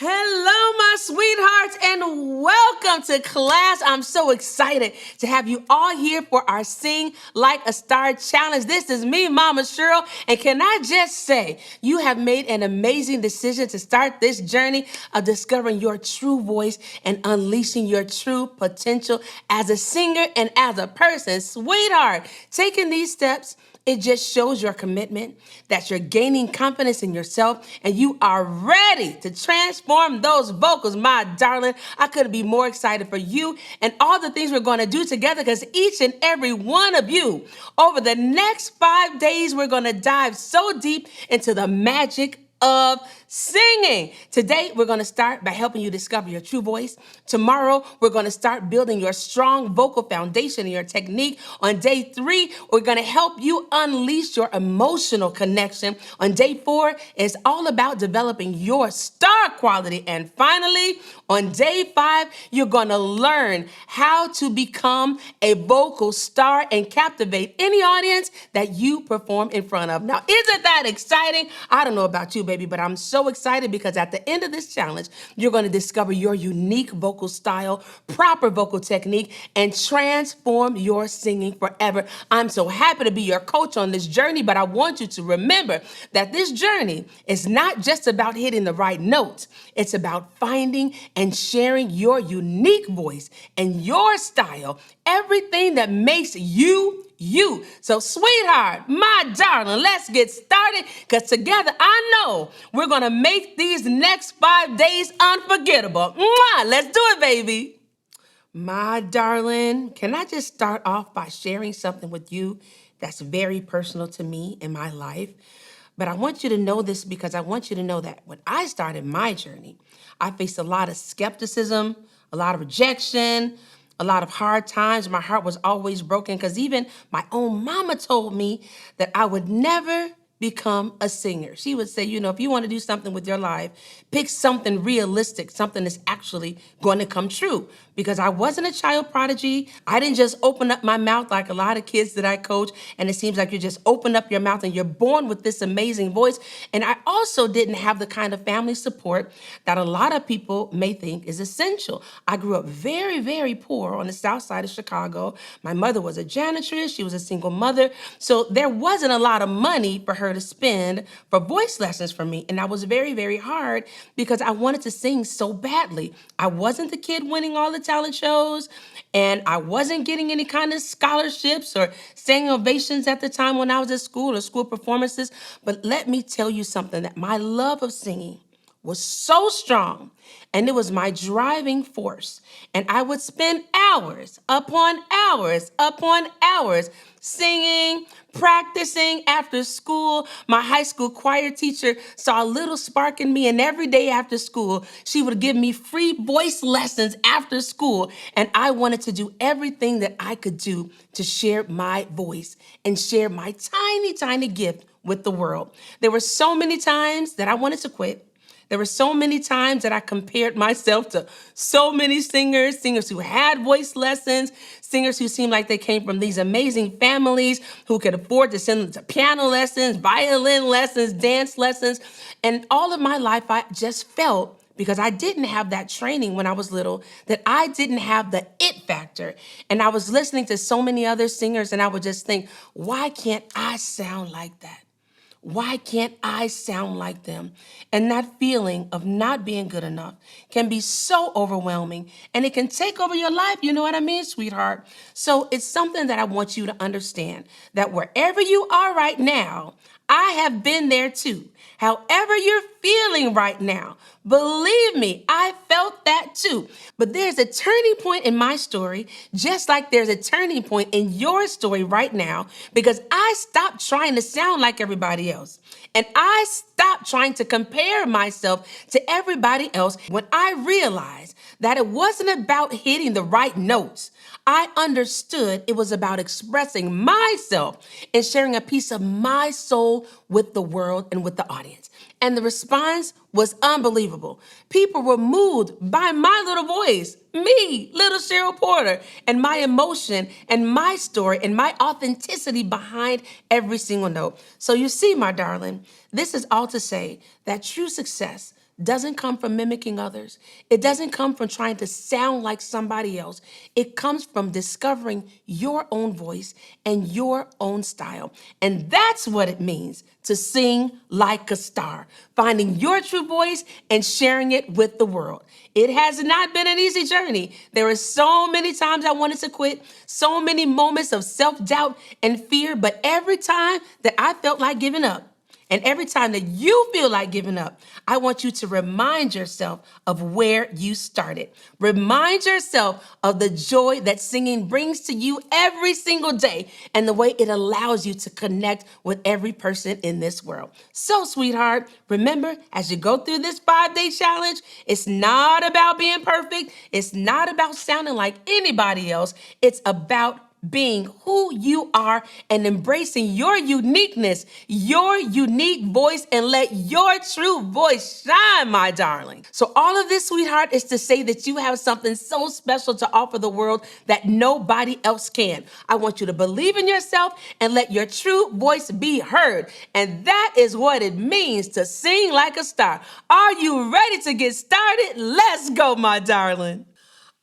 Hello, my sweethearts, and welcome to class. I'm so excited to have you all here for our Sing Like a Star challenge. This is me, Mama Cheryl, and can I just say, you have made an amazing decision to start this journey of discovering your true voice and unleashing your true potential as a singer and as a person. Sweetheart, taking these steps, it just shows your commitment, that you're gaining confidence in yourself, and you are ready to transform those vocals, my darling. I couldn't be more excited for you and all the things we're going to do together, because each and every one of you, over the next 5 days, we're going to dive so deep into the magic of singing. Today, we're going to start by helping you discover your true voice. Tomorrow, we're going to start building your strong vocal foundation and your technique. On day 3, we're going to help you unleash your emotional connection. On day 4, it's all about developing your star quality. And finally, on day 5, you're going to learn how to become a vocal star and captivate any audience that you perform in front of. Now, isn't that exciting? I don't know about you, baby, but I'm so excited because at the end of this challenge, you're going to discover your unique vocal style, proper vocal technique, and transform your singing forever. I'm so happy to be your coach on this journey, but I want you to remember that this journey is not just about hitting the right notes. It's about finding and sharing your unique voice and your style, everything that makes you you. So, sweetheart, my darling, let's get started, because together I know we're going to make these next 5 days unforgettable. Mwah! Let's do it, baby. My darling, can I just start off by sharing something with you that's very personal to me in my life? But I want you to know this because I want you to know that when I started my journey, I faced a lot of skepticism, a lot of rejection, a lot of hard times. My heart was always broken because even my own mama told me that I would never become a singer. She would say, if you want to do something with your life, pick something realistic, something that's actually going to come true. Because I wasn't a child prodigy. I didn't just open up my mouth like a lot of kids that I coach, and it seems like you just open up your mouth and you're born with this amazing voice. And I also didn't have the kind of family support that a lot of people may think is essential. I grew up very, very poor on the south side of Chicago. My mother was a janitress. She was a single mother. So there wasn't a lot of money for her to spend for voice lessons for me. And that was very, very hard because I wanted to sing so badly. I wasn't the kid winning all the talent shows, and I wasn't getting any kind of scholarships or standing ovations at the time when I was at school or school performances. But let me tell you something, that my love of singing was so strong, and it was my driving force. And I would spend hours upon hours upon hours singing, practicing after school. My high school choir teacher saw a little spark in me, and every day after school, she would give me free voice lessons after school. And I wanted to do everything that I could do to share my voice and share my tiny, tiny gift with the world. There were so many times that I wanted to quit. There were so many times that I compared myself to so many singers who had voice lessons, singers who seemed like they came from these amazing families who could afford to send them to piano lessons, violin lessons, dance lessons. And all of my life, I just felt, because I didn't have that training when I was little, that I didn't have the it factor. And I was listening to so many other singers, and I would just think, why can't I sound like that? Why can't I sound like them? And that feeling of not being good enough can be so overwhelming, and it can take over your life. You know what I mean, sweetheart? So it's something that I want you to understand, that wherever you are right now, I have been there too. However you're feeling right now, believe me, I felt that too. But there's a turning point in my story, just like there's a turning point in your story right now, because I stopped trying to sound like everybody else. And I stopped trying to compare myself to everybody else when I realized that it wasn't about hitting the right notes. I understood it was about expressing myself and sharing a piece of my soul with the world and with the audience. And the response was unbelievable. People were moved by my little voice, me, little Cheryl Porter, and my emotion and my story and my authenticity behind every single note. So you see, my darling, this is all to say that true success doesn't come from mimicking others. It doesn't come from trying to sound like somebody else. It comes from discovering your own voice and your own style. And that's what it means to sing like a star, finding your true voice and sharing it with the world. It has not been an easy journey. There are so many times I wanted to quit, so many moments of self-doubt and fear, but every time that I felt like giving up, and every time that you feel like giving up, I want you to remind yourself of where you started. Remind yourself of the joy that singing brings to you every single day and the way it allows you to connect with every person in this world. So, sweetheart, remember, as you go through this 5-day challenge, it's not about being perfect. It's not about sounding like anybody else. It's about being who you are and embracing your uniqueness, your unique voice, and let your true voice shine, my darling. So all of this, sweetheart, is to say that you have something so special to offer the world that nobody else can. I want you to believe in yourself and let your true voice be heard. And that is what it means to sing like a star. Are you ready to get started? Let's go, my darling.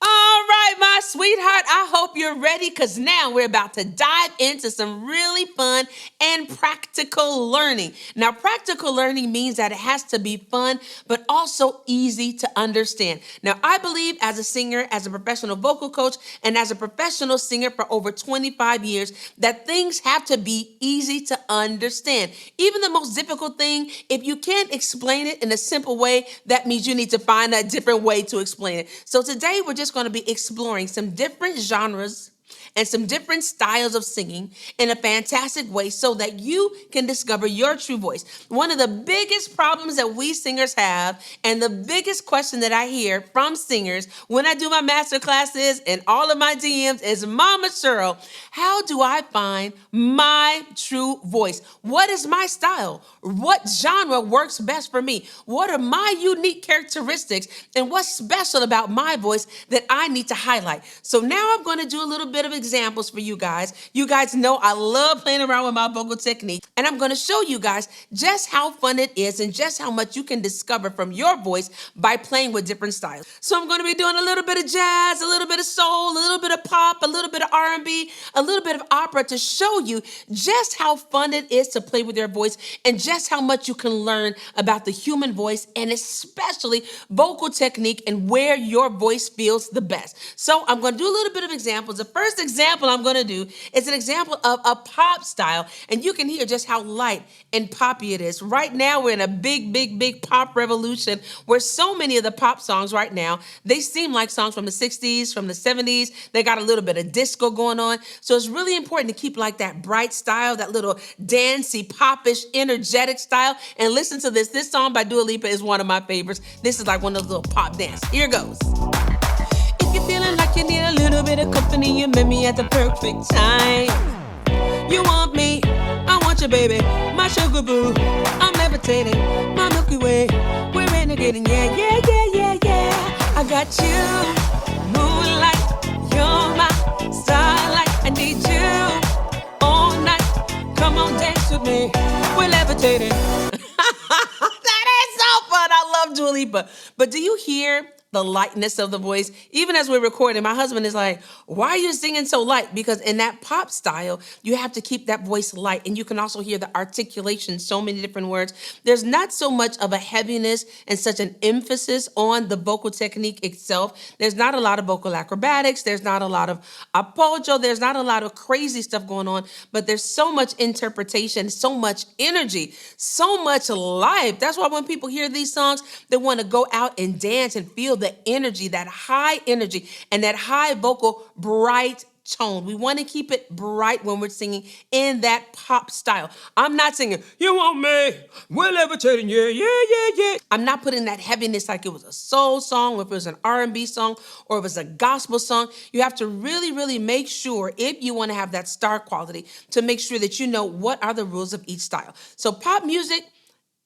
All right, my sweetheart, I hope you're ready because now we're about to dive into some really fun and practical learning. Now, practical learning means that it has to be fun, but also easy to understand. Now, I believe as a singer, as a professional vocal coach, and as a professional singer for over 25 years, that things have to be easy to understand. Even the most difficult thing, if you can't explain it in a simple way, that means you need to find a different way to explain it. So today, we're just going to be exploring some different genres and some different styles of singing in a fantastic way so that you can discover your true voice. One of the biggest problems that we singers have, and the biggest question that I hear from singers when I do my master classes and all of my DMs is, Mama Cheryl, how do I find my true voice? What is my style? What genre works best for me? What are my unique characteristics? And what's special about my voice that I need to highlight? So now I'm going to do a little bit of examples for you guys. You guys know I love playing around with my vocal technique, and I'm going to show you guys just how fun it is and just how much you can discover from your voice by playing with different styles. So I'm going to be doing a little bit of jazz, a little bit of soul, a little bit of pop, a little bit of R&B, a little bit of opera to show you just how fun it is to play with your voice and just how much you can learn about the human voice and especially vocal technique and where your voice feels the best. So I'm going to do a little bit of examples. The first example I'm going to do is an example of a pop style, and you can hear just how light and poppy it is. Right now, we're in a big pop revolution where so many of the pop songs right now, they seem like songs from the 60s, from the 70s. They got a little bit of disco going on. So it's really important to keep like that bright style, that little dancey, popish, energetic style. And listen to this. This song by Dua Lipa is one of my favorites. This is like one of those little pop dance. Here goes. If you're feeling like you need a little bit of company, you met me at the perfect time. You want me, I want you, baby, my sugar boo. I'm levitating, my Milky Way. We're renegading, yeah. I got you, moonlight, you're my starlight. I need you all night. Come on, dance with me. We're levitating. That is so fun. I love Dua Lipa. But do you hear the lightness of the voice? Even as we're recording, my husband is like, why are you singing so light? Because in that pop style, you have to keep that voice light. And you can also hear the articulation, so many different words. There's not so much of a heaviness and such an emphasis on the vocal technique itself. There's not a lot of vocal acrobatics. There's not a lot of appoggio. There's not a lot of crazy stuff going on, but there's so much interpretation, so much energy, so much life. That's why when people hear these songs, they want to go out and dance and feel the energy, that high energy and that high vocal, bright tone. We want to keep it bright when we're singing in that pop style. I'm not singing, you want me, we're levitating, yeah. I'm not putting that heaviness like it was a soul song, or if it was an R&B song, or if it was a gospel song. You have to really make sure, if you want to have that star quality, to make sure that you know what are the rules of each style. So pop music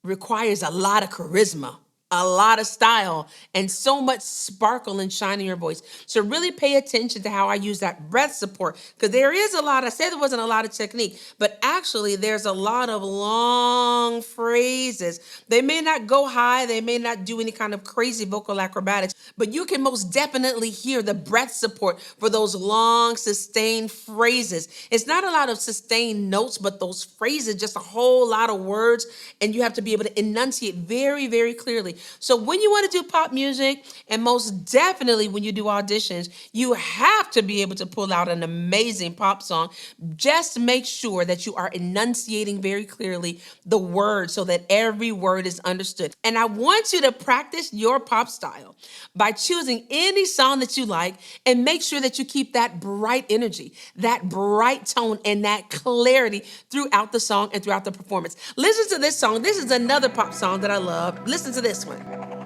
requires a lot of charisma. a lot of style and so much sparkle and shine in your voice. So really pay attention to how I use that breath support, because there is a lot, I said there wasn't a lot of technique, but actually there's a lot of long phrases. They may not go high, they may not do any kind of crazy vocal acrobatics, but you can most definitely hear the breath support for those long sustained phrases. It's not a lot of sustained notes, but those phrases, just a whole lot of words, and you have to be able to enunciate very, very clearly. So when you want to do pop music, and most definitely when you do auditions, you have to be able to pull out an amazing pop song. Just make sure that you are enunciating very clearly the words so that every word is understood. And I want you to practice your pop style by choosing any song that you like, and make sure that you keep that bright energy, that bright tone, and that clarity throughout the song and throughout the performance. Listen to this song. This is another pop song that I love. Listen to this one.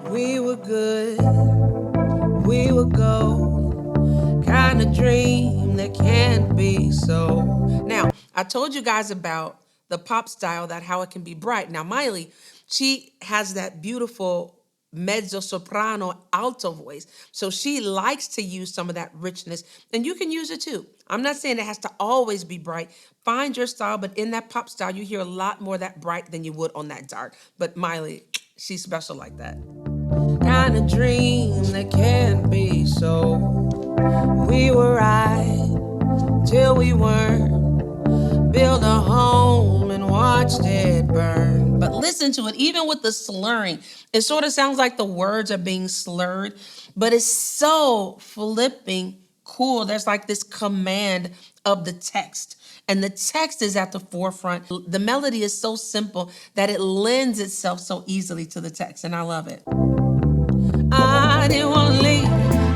We were good, we were gold, kind of dream that can't be so. Now, I told you guys about the pop style, that how it can be bright. Now, Miley, she has that beautiful mezzo soprano alto voice. So she likes to use some of that richness, and you can use it too. I'm not saying it has to always be bright. Find your style, but in that pop style, you hear a lot more of that bright than you would on that dark. But Miley, she's special like that. Kind of dream that can't be so. We were right till we weren't. Build a home and watched it burn. But listen to it, even with the slurring, it sort of sounds like the words are being slurred, but it's so flipping cool. There's like this command of the text, and the text is at the forefront. The melody is so simple that it lends itself so easily to the text, and I love it. I didn't want to leave,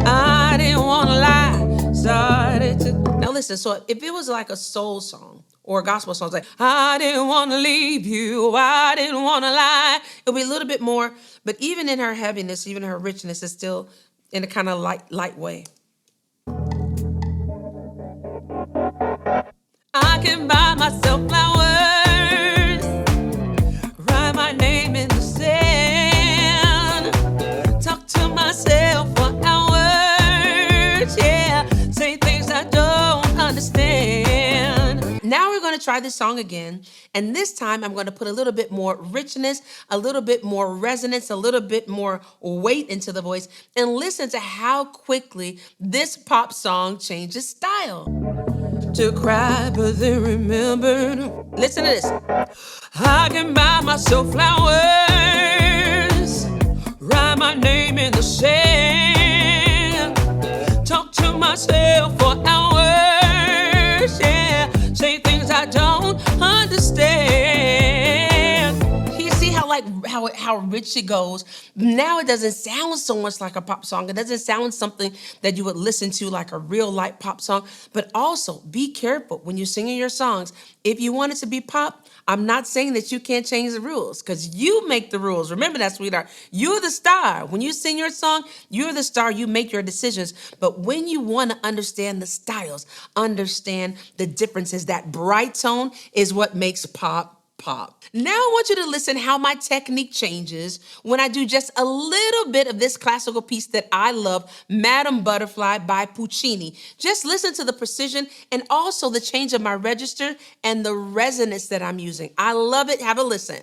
I didn't want to lie, started to... Now listen, so if it was like a soul song or a gospel song, it's like, I didn't want to leave you, I didn't want to lie, it'll be a little bit more, but even in her heaviness, even her richness, is still in a kind of light way. I can buy myself flowers, write my name in the sand, talk to myself for hours, yeah, say things I don't understand. Now we're going to try this song again, and this time I'm going to put a little bit more richness, a little bit more resonance, a little bit more weight into the voice, and listen to how quickly this pop song changes style. To cry, but then remembered. Listen to this. I can buy myself flowers, write my name in the sand, talk to myself for hours, yeah, say things I don't understand. You see how rich it goes. Now it doesn't sound so much like a pop song. It doesn't sound something that you would listen to like a real light pop song. But also be careful when you're singing your songs. If you want it to be pop, I'm not saying that you can't change the rules, because you make the rules. Remember that, sweetheart. You're the star. When you sing your song, you're the star. You make your decisions. But when you want to understand the styles, understand the differences, that bright tone is what makes pop. Now I want you to listen how my technique changes when I do just a little bit of this classical piece that I love, Madame Butterfly by Puccini. Just listen to the precision and also the change of my register and the resonance that I'm using. I love it. Have a listen.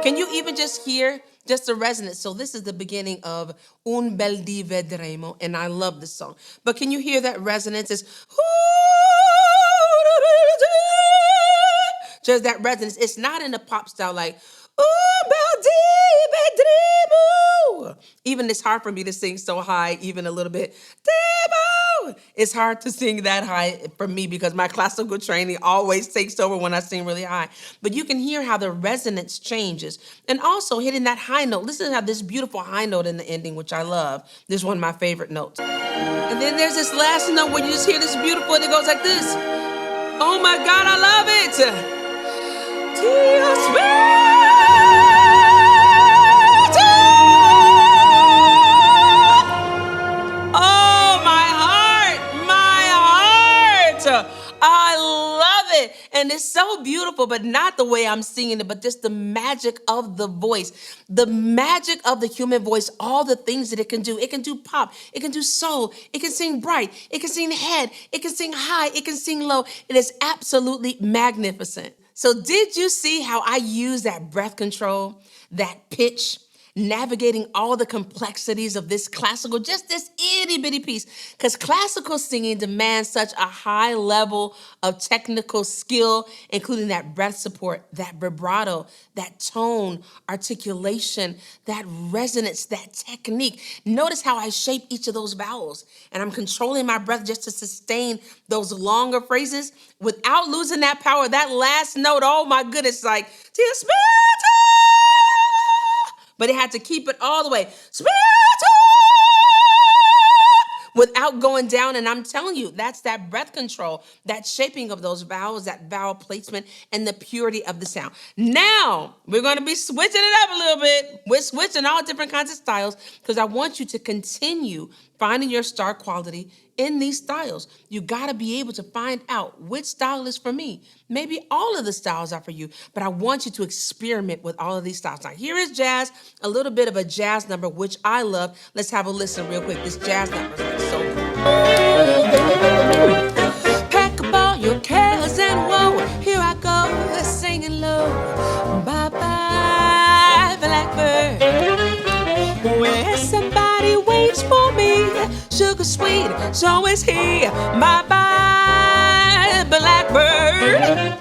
Can you even just hear just the resonance? So this is the beginning of Un bel di vedremo, and I love this song. But can you hear that resonance? It's just that resonance. It's not in the pop style like Un bel di vedremo. Even it's hard for me to sing so high, even a little bit. It's hard to sing that high for me because my classical training always takes over when I sing really high. But you can hear how the resonance changes. And also hitting that high note. Listen to how this beautiful high note in the ending, which I love. This is one of my favorite notes. And then there's this last note where you just hear this beautiful, and it goes like this. Oh my God, I love it. Dios mío. Oh, it. And it's so beautiful, but not the way I'm singing it, but just the magic of the voice, the magic of the human voice, all the things that it can do. It can do pop, it can do soul, it can sing bright, it can sing head, it can sing high, it can sing low. It is absolutely magnificent. So did you see how I use that breath control, that pitch, navigating all the complexities of this classical, just this itty bitty piece? Because classical singing demands such a high level of technical skill, including that breath support, that vibrato, that tone, articulation, that resonance, that technique. Notice how I shape each of those vowels, and I'm controlling my breath just to sustain those longer phrases without losing that power. That last note, oh my goodness, like, just but it had to keep it all the way without going down. And I'm telling you, that's that breath control, that shaping of those vowels, that vowel placement, and the purity of the sound. Now, we're going to be switching it up a little bit. We're switching all different kinds of styles because I want you to continue finding your star quality in these styles. You got to be able to find out which style is for me. Maybe all of the styles are for you, but I want you to experiment with all of these styles. Now, here is jazz, a little bit of a jazz number, which I love. Let's have a listen real quick. This jazz number is like so cool. Pack up all your cares and woe. Here I go, singing low. Bye-bye, blackbird. Where somebody waits for me, sugar sweet, so is he. Bye-bye, blackbird.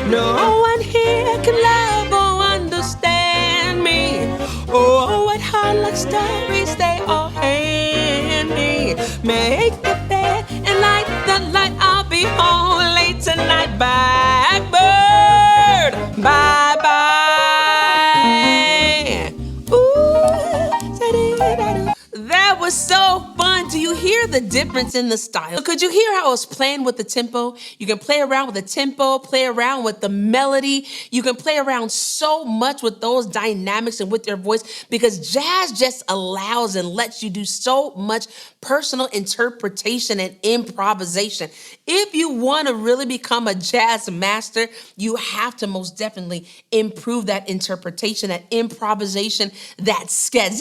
No one here can love or understand me. Oh, what hard stories they all hand me. Make the bed and light the light. I'll be home late tonight. Blackbird, bye-bye. That was so fun. Do you hear the difference in the style? Could you hear how I was playing with the tempo? You can play around with the tempo, play around with the melody. You can play around so much with those dynamics and with your voice because jazz just allows and lets you do so much personal interpretation and improvisation. If you want to really become a jazz master, you have to most definitely improve that interpretation, that improvisation, that sketch,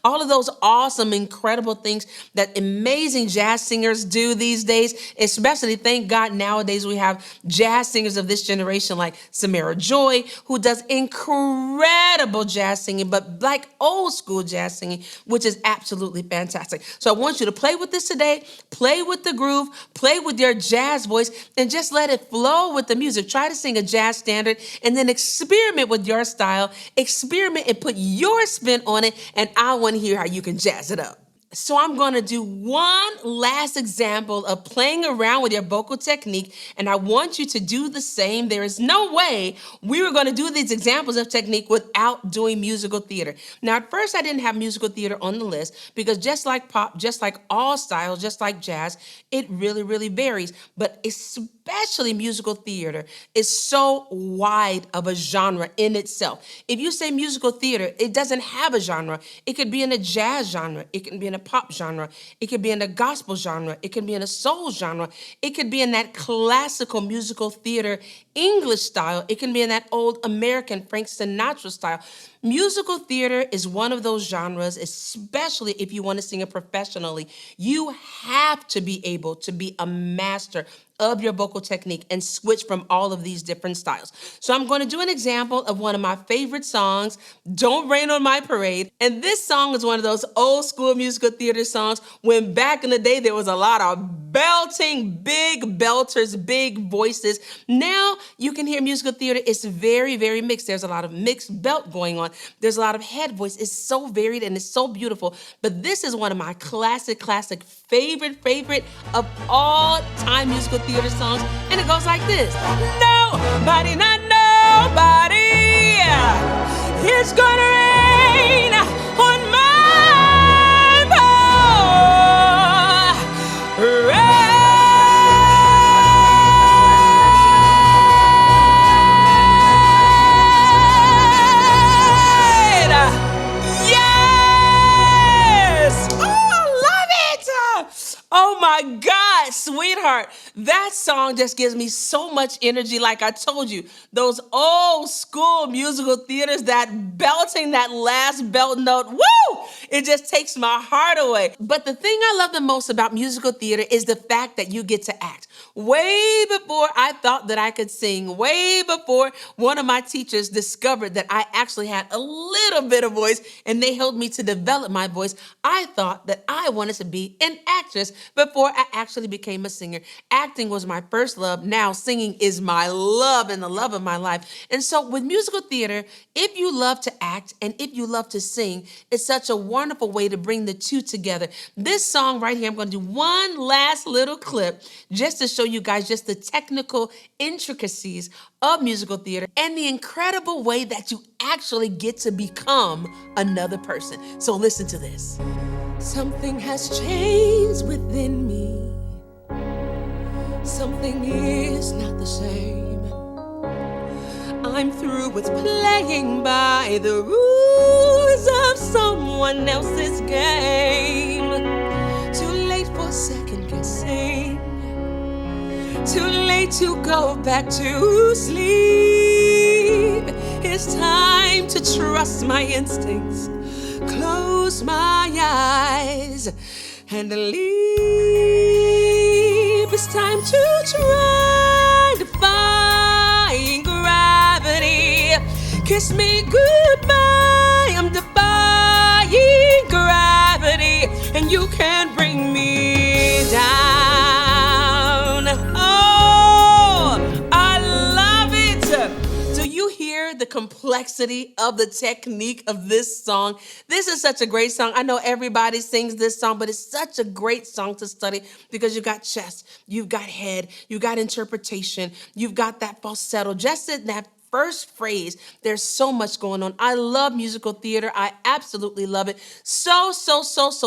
all of those awesome, incredible things that amazing jazz singers do these days, especially, thank God, nowadays we have jazz singers of this generation like Samara Joy, who does incredible jazz singing, but like old school jazz singing, which is absolutely fantastic. So I want you to play with this today, play with the groove, play with your jazz voice, and just let it flow with the music. Try to sing a jazz standard and then experiment with your style, experiment and put your spin on it, and I want to hear how you can jazz it up. So I'm going to do one last example of playing around with your vocal technique, and I want you to do the same. There is no way we were going to do these examples of technique without doing musical theater. Now, at first, I didn't have musical theater on the list because just like pop, just like all styles, just like jazz, it really, really varies. But especially musical theater is so wide of a genre in itself. If you say musical theater, it doesn't have a genre. It could be in a jazz genre. It can be in a pop genre. It could be in a gospel genre. It could be in a soul genre. It could be in that classical musical theater English style. It can be in that old American Frank Sinatra style. Musical theater is one of those genres, especially if you want to sing it professionally. You have to be able to be a master of your vocal technique and switch from all of these different styles. So I'm going to do an example of one of my favorite songs, Don't Rain on My Parade. And this song is one of those old school musical theater songs when back in the day there was a lot of belting, big belters, big voices. Now you can hear musical theater. It's very, very mixed. There's a lot of mixed belt going on. There's a lot of head voice. It's so varied and it's so beautiful. But this is one of my classic favorite of all time musical theater songs. And it goes like this. Nobody, not nobody, it's gonna rain on my parade. Oh my God, sweetheart. That song just gives me so much energy. Like I told you, those old school musical theaters, that belting, that last belt note, woo! It just takes my heart away. But the thing I love the most about musical theater is the fact that you get to act. Way before I thought that I could sing, way before one of my teachers discovered that I actually had a little bit of voice and they helped me to develop my voice, I thought that I wanted to be an actress before I actually became a singer. Acting was my first love. Now singing is my love and the love of my life. And so with musical theater, if you love to act and if you love to sing, it's such a wonderful way to bring the two together. This song right here, I'm going to do one last little clip just to show you guys just the technical intricacies of musical theater and the incredible way that you actually get to become another person. So listen to this. Something has changed within me. Something is not the same. I'm through with playing by the rules of someone else's game. Too late for second guessing. Too late to go back to sleep. It's time to trust my instincts, close my eyes, and leave. It's time to try defying gravity. Kiss me goodbye, I'm defying gravity, and you can't bring me down. Oh, I love it. Do you hear the complexity of the technique of this song? This is such a great song. I know everybody sings this song, but it's such a great song to study because you've got chest, you've got head, you've got interpretation, you've got that falsetto. Just in that first phrase, there's so much going on. I love musical theater. I absolutely love it. So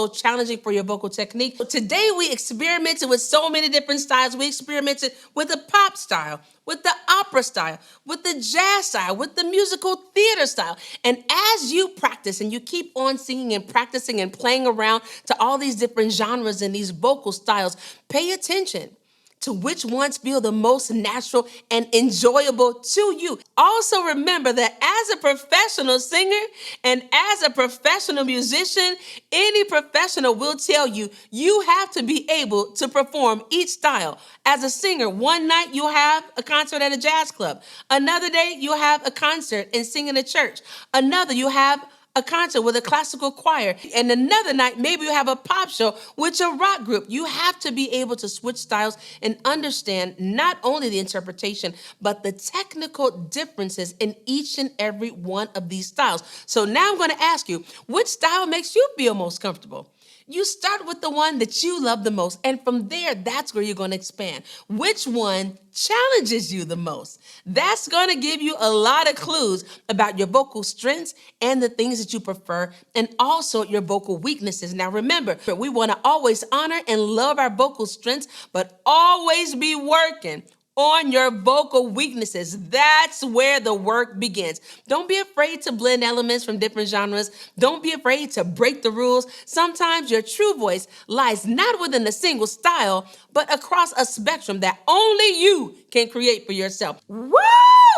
challenging for your vocal technique. Today we experimented with so many different styles. We experimented with the pop style, with the opera style, with the jazz style, with the musical theater style. And as you practice and you keep on singing and practicing and playing around to all these different genres and these vocal styles, pay attention to which ones feel the most natural and enjoyable to you. Also remember that as a professional singer and as a professional musician, any professional will tell you, you have to be able to perform each style. As a singer, one night you'll have a concert at a jazz club. Another day you'll have a concert and sing in a church. Another you have a concert with a classical choir, and another night maybe you have a pop show with a rock group. You have to be able to switch styles and understand not only the interpretation, but the technical differences in each and every one of these styles. So now I'm going to ask you, which style makes you feel most comfortable? You start with the one that you love the most, and from there, that's where you're going to expand. Which one challenges you the most? That's going to give you a lot of clues about your vocal strengths and the things that you prefer, and also your vocal weaknesses. Now remember, we want to always honor and love our vocal strengths, but always be working on your vocal weaknesses. That's where the work begins. Don't be afraid to blend elements from different genres. Don't be afraid to break the rules. Sometimes your true voice lies not within a single style, but across a spectrum that only you can create for yourself. Woo!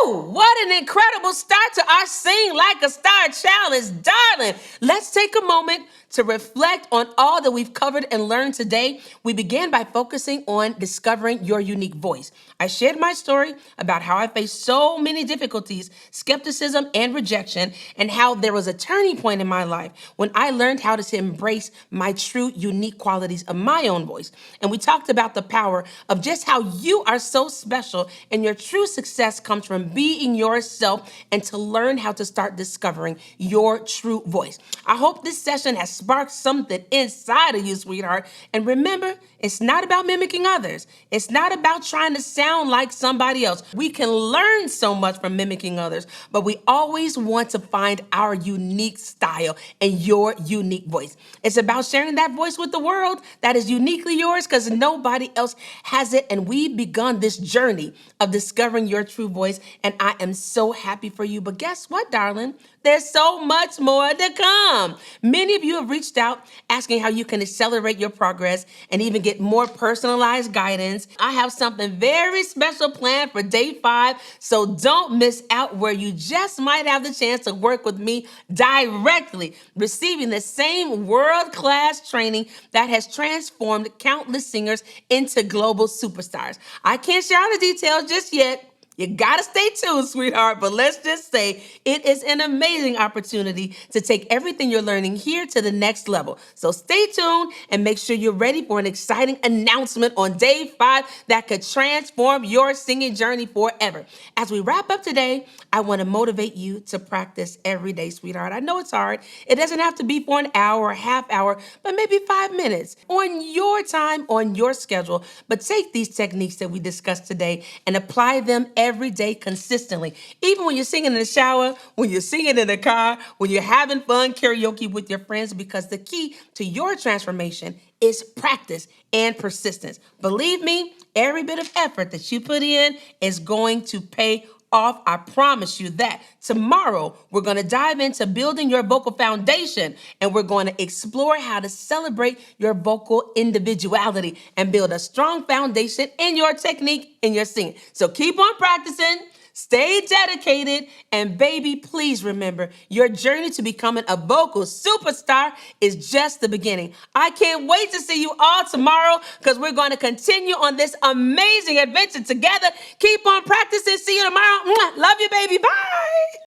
What an incredible start to our Sing Like a Star challenge, darling. Let's take a moment to reflect on all that we've covered and learned today. We began by focusing on discovering your unique voice. I shared my story about how I faced so many difficulties, skepticism, and rejection, and how there was a turning point in my life when I learned how to embrace my true unique qualities of my own voice. And we talked about the power of just how you are so special, and your true success comes from being yourself and to learn how to start discovering your true voice. I hope this session has sparked something inside of you, sweetheart. And remember, it's not about mimicking others. It's not about trying to sound like somebody else. We can learn so much from mimicking others, but we always want to find our unique style and your unique voice. It's about sharing that voice with the world that is uniquely yours because nobody else has it. And we've begun this journey of discovering your true voice. and I am so happy for you. But guess what, darling? There's so much more to come. Many of you have reached out asking how you can accelerate your progress and even get more personalized guidance. I have something very special planned for day 5, so don't miss out, where you just might have the chance to work with me directly, receiving the same world-class training that has transformed countless singers into global superstars. I can't share all the details just yet. You gotta stay tuned, sweetheart, but let's just say it is an amazing opportunity to take everything you're learning here to the next level. So stay tuned and make sure you're ready for an exciting announcement on day 5 that could transform your singing journey forever. As we wrap up today, I wanna motivate you to practice every day, sweetheart. I know it's hard. It doesn't have to be for an hour, a half hour, but maybe 5 minutes on your time, on your schedule. But take these techniques that we discussed today and apply them every day consistently. Even when you're singing in the shower, when you're singing in the car, when you're having fun karaoke with your friends, because the key to your transformation is practice and persistence. Believe me, every bit of effort that you put in is going to pay off. I promise you that. Tomorrow, we're going to dive into building your vocal foundation, and we're going to explore how to celebrate your vocal individuality and build a strong foundation in your technique in your singing. So keep on practicing. Stay dedicated, and baby, please remember, your journey to becoming a vocal superstar is just the beginning. I can't wait to see you all tomorrow, because we're going to continue on this amazing adventure together. Keep on practicing. See you tomorrow. Mwah. Love you, baby. Bye.